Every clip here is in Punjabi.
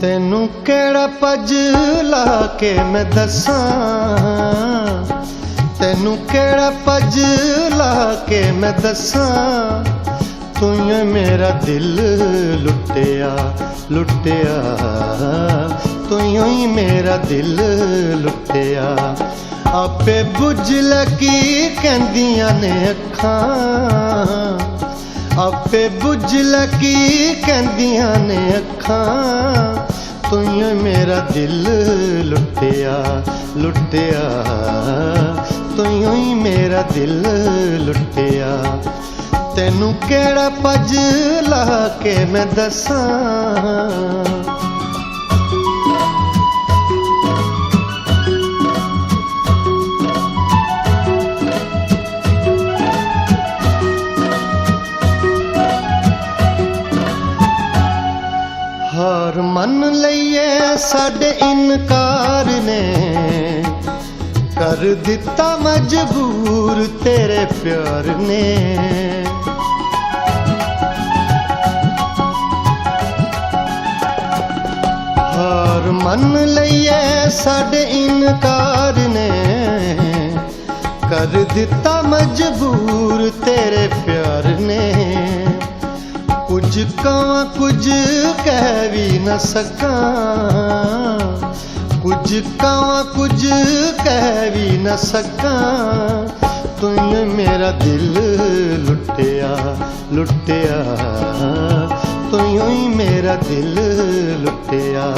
ਤੈਨੂੰ ਕਿਹੜਾ ਪੱਜ ਲਾ ਕੇ ਮੈਂ ਦੱਸਾਂ, ਤੈਨੂੰ ਕਿਹੜਾ ਪੱਜ ਲਾ ਕੇ ਮੈਂ ਦੱਸਾਂ। ਤੂੰ ਹੀ ਮੇਰਾ ਦਿਲ ਲੁੱਟਿਆ ਲੁੱਟਿਆ, ਤੂੰ ਹੀ ਮੇਰਾ ਦਿਲ ਲੁੱਟਿਆ। ਆਪੇ ਬੁੱਝ ਲੈ ਕੀ ਕਹਿੰਦੀਆਂ ਨੇ ਅੱਖਾਂ, ਆਪੇ ਬੁੱਝ ਲੈ ਕੀ ਕਹਿੰਦੀਆਂ ਨੇ ਅੱਖਾਂ। ਤੂੰ ਹੀ ਮੇਰਾ ਦਿਲ ਲੁੱਟਿਆ ਲੁੱਟਿਆ, ਤੂੰ ਹੀ ਮੇਰਾ ਦਿਲ ਲੁੱਟਿਆ। ਤੈਨੂੰ ਕਿਹੜਾ ਪੱਜ ਲਾ ਕੇ ਮੈਂ ਦੱਸਾਂ। ਹਾਰ ਮੰਨ ਲਈਏ ਸਾਡੇ ਇਨਕਾਰ ਨੇ, ਕਰ ਦਿੱਤਾ ਮਜਬੂਰ ਤੇਰੇ ਪਿਆਰ ਨੇ। ਹਾਰ ਮੰਨ ਲਈਏ ਸਾਡੇ ਇਨਕਾਰ ਨੇ, ਕਰ ਦਿੱਤਾ ਮਜਬੂਰ ਤੇਰੇ ਪਿਆਰ ਨੇ। ਕੁਝ ਕਵਾਂ ਕੁਝ ਕਹਿ ਵੀ ਨਾ ਸਕਾਂ, ਕੁਝ ਕਵਾਂ ਕੁਝ ਕਹਿ ਵੀ ਨਾ ਸਕਾਂ। ਤੂੰ ਹੀ ਮੇਰਾ ਦਿਲ ਲੁੱਟਿਆ ਲੁੱਟਿਆ, ਤੂੰ ਹੀ ਮੇਰਾ ਦਿਲ ਲੁੱਟਿਆ।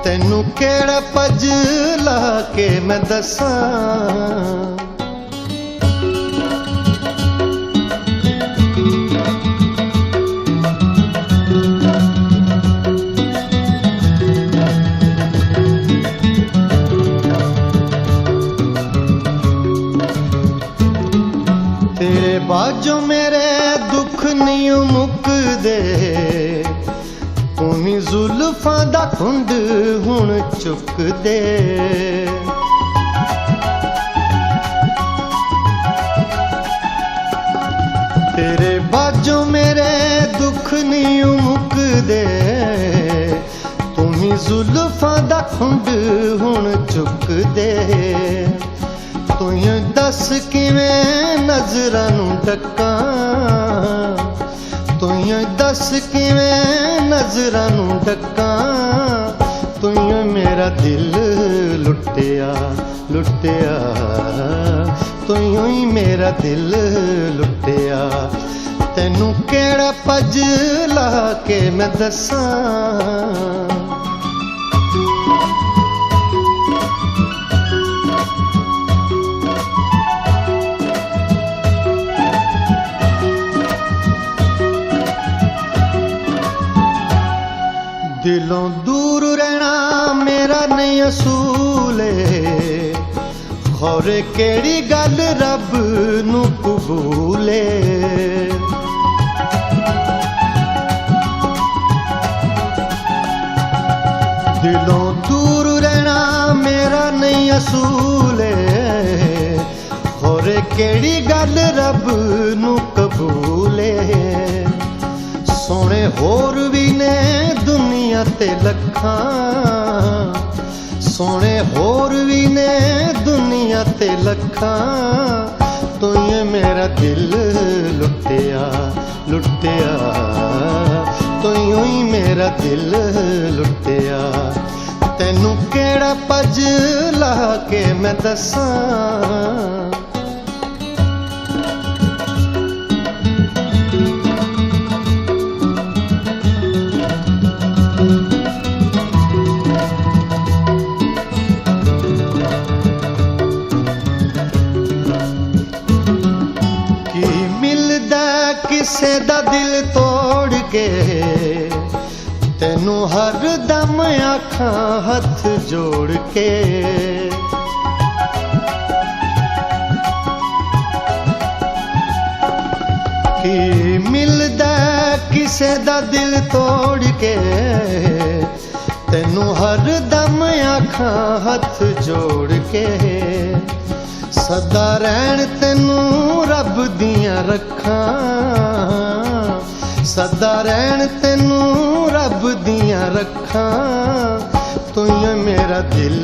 ਤੈਨੂੰ ਕਿਹੜਾ ਪੱਜ ਲਾ ਕੇ ਮੈਂ ਦੱਸਾਂ। ਤੇਰੇ ਬਾਝੋਂ ਮੇਰੇ ਦੁੱਖ ਨਹੀਂ ਮੁੱਕਦੇ, ਤੂੰ ਹੀ ਜ਼ੁਲਫਾਂ ਦਾ ਖੁੰਡ ਹੁਣ ਚੁੱਕ ਦੇ। ਤੇਰੇ ਬਾਝੋਂ ਮੇਰੇ ਦੁੱਖ ਨਹੀਂ ਮੁੱਕਦੇ, ਤੂੰ ਹੀ ਜ਼ੁਲਫਾਂ ਦਾ ਖੁੰਡ ਹੁਣ ਚੁੱਕ ਦੇ। ਤੂੰ ਹੀ ਦੱਸ ਕਿਵੇਂ ਨਜ਼ਰਾਂ ਨੂੰ ਢੱਕਾਂ, ਤੂੰ ਹੀ ਦੱਸ ਕਿਵੇਂ ਨਜ਼ਰਾਂ ਨੂੰ ਢੱਕਾਂ। ਤੂੰ ਹੀ ਮੇਰਾ ਦਿਲ ਲੁੱਟਿਆ ਲੁੱਟਿਆ, ਤੂੰ ਹੀ ਮੇਰਾ ਦਿਲ ਲੁੱਟਿਆ। ਤੈਨੂੰ ਕਿਹੜਾ ਪੱਜ ਲਾ ਕੇ ਮੈਂ ਦੱਸਾਂ। ਦਿਲੋਂ ਦੂਰ ਰਹਿਣਾ ਮੇਰਾ ਨਹੀਂ ਅਸੂਲ ਏ, ਖੌਰੇ ਕਿਹੜੀ ਗੱਲ ਰੱਬ ਨੂੰ ਕਬੂਲ ਏ। ਦਿਲੋਂ ਦੂਰ ਰਹਿਣਾ ਮੇਰਾ ਨਹੀਂ ਅਸੂਲ ਏ, ਖੌਰੇ ਕਿਹੜੀ ਗੱਲ ਰੱਬ ਨੂੰ ਕਬੂਲ ਏ। ਸੋਹਣੇ ਹੋਰ ਵੀ ਨੇ ਦੁਨੀਆ ਤੇ ਲੱਖਾਂ, ਸੋਹਣੇ ਹੋਰ ਵੀ ਨੇ ਦੁਨੀਆ ਤੇ ਲੱਖਾਂ। ਤੂੰ ਹੀ ਮੇਰਾ ਦਿਲ ਲੁੱਟਿਆ ਲੁੱਟਿਆ, ਤੂੰ ਹੀ ਮੇਰਾ ਦਿਲ ਲੁੱਟਿਆ। ਤੈਨੂੰ ਕਿਹੜਾ ਪੱਜ ਲਾ ਕੇ ਮੈਂ ਦੱਸਾਂ। ਕਿਸੇ ਦਾ ਦਿਲ ਤੋੜ ਕੇ ਤੈਨੂੰ ਹਰ ਦਮ ਆਖਾਂ ਹੱਥ ਜੋੜ ਕੇ। ਕੀ ਮਿਲਦਾ ਕਿਸੇ ਦਾ ਦਿਲ ਤੋੜ ਕੇ ਤੈਨੂੰ ਹਰ ਦਮ ਆਖਾਂ ਹੱਥ ਜੋੜ ਕੇ। ਸਦਾ ਰਹਿਣ ਤੈਨੂੰ ਰੱਬ ਦੀਆਂ ਰੱਖਾਂ, ਸਦਾ ਰਹਿਣ ਤੈਨੂੰ ਰੱਬ ਦੀਆਂ रखां तूं ही मेरा दिल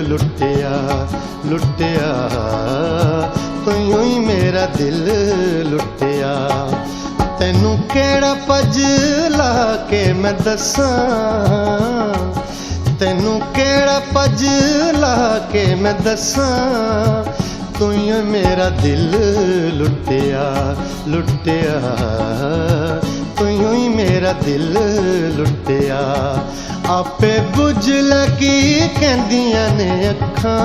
लुटिया लुटिया तूं ही मेरा दिल लुटिया तैनू केड़ा पज ला के मैं दसां तैनू केड़ा पज ला के मैं दसां तूं ही मेरा दिल लुटिया लुटिया तूं ही मेरा दिल लुटिया आपे बुझ लगी कहंदियां ने अखां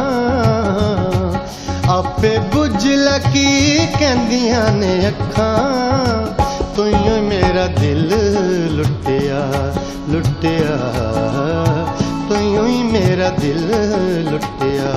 आपे बुझ लगी कहंदियां ने अखां तूं ही मेरा दिल लुटिया लुटिया तूं ही मेरा दिल लुटिया।